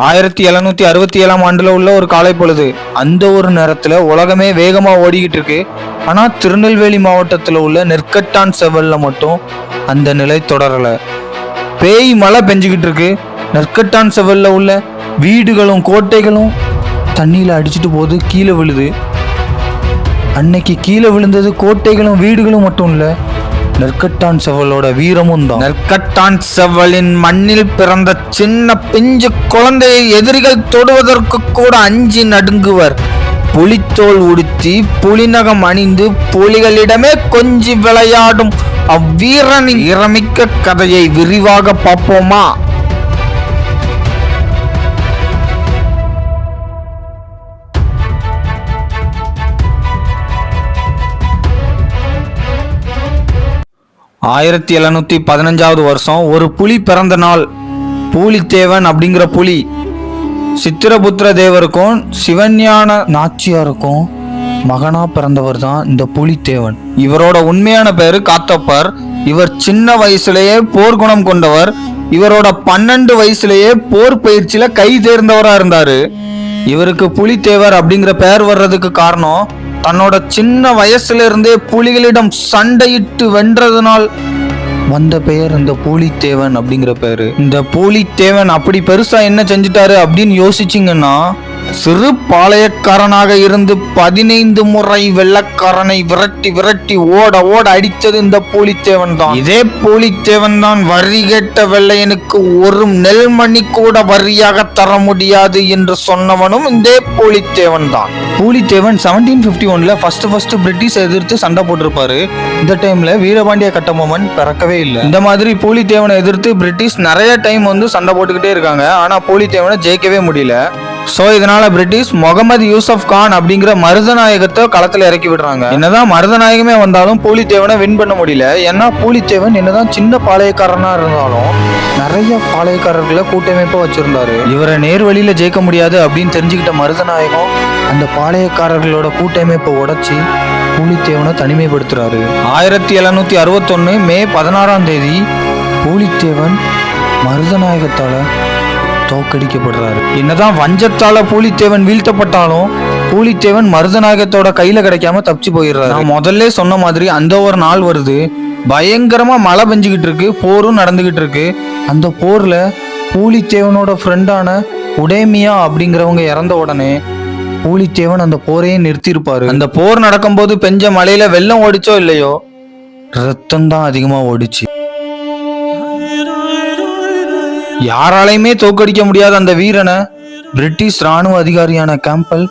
1767 ஆண்டுல உள்ள ஒரு காலை பொழுது. அந்த ஒரு நேரத்துல உலகமே வேகமா ஓடிக்கிட்டு இருக்கு. ஆனா திருநெல்வேலி மாவட்டத்துல உள்ள நெற்கட்டான் செவல்ல மட்டும் அந்த நிலை தொடரல. பேய் மழை பெஞ்சுக்கிட்டு இருக்கு. நெற்கட்டான் செவல்ல உள்ள வீடுகளும் கோட்டைகளும் தண்ணியில அடிச்சுட்டு போது கீழே விழுது. அன்னைக்கு கீழே விழுந்தது கோட்டைகளும் வீடுகளும் மட்டும் இல்ல, நெற்கட்டான் செவலோட வீரமும் தான். நெற்கட்டான் செவலின் மண்ணில் பிறந்த சின்ன பிஞ்சு குழந்தையை எதிரிகள் தொடுவதற்கு கூட அஞ்சி நடுங்குவர். புலித்தோல் உடுத்தி புலிநகம் அணிந்து புலிகளிடமே கொஞ்சி விளையாடும் அவ்வீரனின் வீரமிக்க கதையை விரிவாக பார்ப்போமா? ஆயிரத்தி 1715 வருஷம் ஒரு புலி பிறந்த நாள். பூலித்தேவன் அப்படிங்கிற புலி சித்திரபுத்திர தேவருக்கும் சிவஞான நாச்சியாருக்கும் மகனா பிறந்தவர் தான் இந்த பூலித்தேவன். இவரோட உண்மையான பேரு காத்தப்பர். இவர் சின்ன வயசுலேயே போர் குணம் கொண்டவர். இவரோட 12 வயசுலேயே போர் பயிற்சியில கை தேர்ந்தவரா இருந்தாரு. இவருக்கு புலித்தேவர் அப்படிங்கிற பெயர் வர்றதுக்கு காரணம் தன்னோட சின்ன வயசுல இருந்தே புலிகளிடம் சண்டையிட்டு வென்றதுனால் வந்த பெயர் இந்த பூலித்தேவன் அப்படிங்கிற பெயரு. இந்த பூலித்தேவன் அப்படி பெருசா என்ன செஞ்சுட்டாரு அப்படின்னு யோசிச்சிங்கன்னா, சிறு பாளையக்காரனாக இருந்து 15 முறை வெள்ளக்காரனை விரட்டி விரட்டி ஓட ஓட அடித்தது இந்த பூலித்தேவன் தான். இதே பூலித்தேவன் தான் வரி கேட்ட வெள்ளையனுக்கு ஒரு நெல்மணி கூட வரியாக தர முடியாது என்று சொன்னவனும் இந்த பூலித்தேவன் தான். பூலித்தேவன் 1751 ஃபர்ஸ்ட் பிரிட்டிஷ் எதிர்த்து சண்டை போட்டிருப்பாரு. இந்த டைம்ல வீரபாண்டிய கட்டபொம்மன் பிறக்கவே இல்லை. இந்த மாதிரி பூலித்தேவனை எதிர்த்து பிரிட்டிஷ் நிறைய டைம் சண்டை போட்டுக்கிட்டே இருக்காங்க. ஆனா பூலித்தேவனை ஜெயிக்கவே முடியல. சோ இதனால பிரிட்டிஷ் முகமது யூசப் கான் அப்படிங்கிற மருதநாயகத்தை களத்துல இறக்கி விடுறாங்க. என்னதான் மருதநாயகமே வந்தாலும் பூலித்தேவனை வின் பண்ண முடியல. ஏன்னா பூலித்தேவன் என்னதான் சின்ன பாளையக்காரனா இருந்தாலும் நிறைய பாளையக்காரர்களை கூட்டமைப்பா வச்சிருந்தாரு. இவரை நேர்வழியில ஜெயிக்க முடியாது அப்படின்னு தெரிஞ்சுக்கிட்ட மருதநாயகம் அந்த பாளையக்காரர்களோட கூட்டமைப்பை உடைச்சி பூலித்தேவனை தனிமைப்படுத்துறாரு. 1761 மே 16 பூலித்தேவன் மருதநாயகத்தால தோக்கடிக்கப்படுறாரு. என்னதான் வஞ்சத்தால பூலித்தேவன் வீழ்த்தப்பட்டாலும் பூலித்தேவன் மருதநாயகத்தோட கையில கிடைக்காம தப்பிச்சு போயிடுறாரு. நான் முதல்ல சொன்ன மாதிரி அந்த ஒரு நாள் வருது. பயங்கரமா மழை பெஞ்சுக்கிட்டு இருக்கு. போரும் நடந்துகிட்டு இருக்கு. அந்த போர்ல பூலித்தேவனோட ஃப்ரெண்டான உடேமியா அப்படிங்கிறவங்க இறந்த உடனே பூலித்தேவன் அந்த போரையே நிறுத்தியிருப்பாரு. அந்த போர் நடக்கும்போது பெஞ்ச மழையில வெள்ளம் ஓடிச்சோ இல்லையோ, ரத்தம் தான் அதிகமா ஓடிச்சு. யாராலையுமே தோக்கடிக்க முடியாத அந்த வீரனை பிரிட்டிஷ் ராணுவ அதிகாரியான கேம்பல்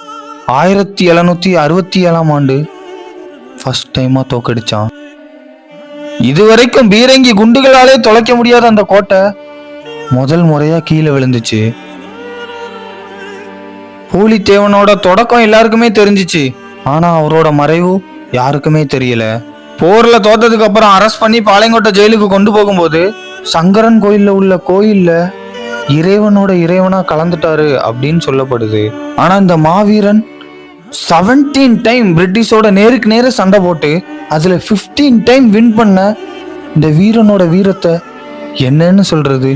1767 ஃபர்ஸ்ட் டைமா தோக்கடிச்சான். இதுவரைக்கும் பீரங்கி குண்டுகளாலே தொலைக்க முடியாத அந்த கோட்டை முதல் முறையா கீழே விழுந்துச்சு. பூலித்தேவனோட தொடக்கம் எல்லாருக்குமே தெரிஞ்சிச்சு. ஆனா அவரோட மறைவு யாருக்குமே தெரியல. போர்ல தோத்ததுக்கு அப்புறம் அரெஸ்ட் பண்ணி பாளையங்கோட்டை ஜெயிலுக்கு கொண்டு போகும்போது சங்கரன் கோயில்ல உள்ள கோயில்ல இறைவனோட இறைவனா கலந்துட்டாரு அப்படின்னு சொல்லப்படுது. ஆனா இந்த மாவீரன் 17 டைம் பிரிட்டிஷோட நேருக்கு நேர சண்டை போட்டு அதுல 15 டைம் வின் பண்ண இந்த வீரனோட வீரத்தை என்னன்னு சொல்றது?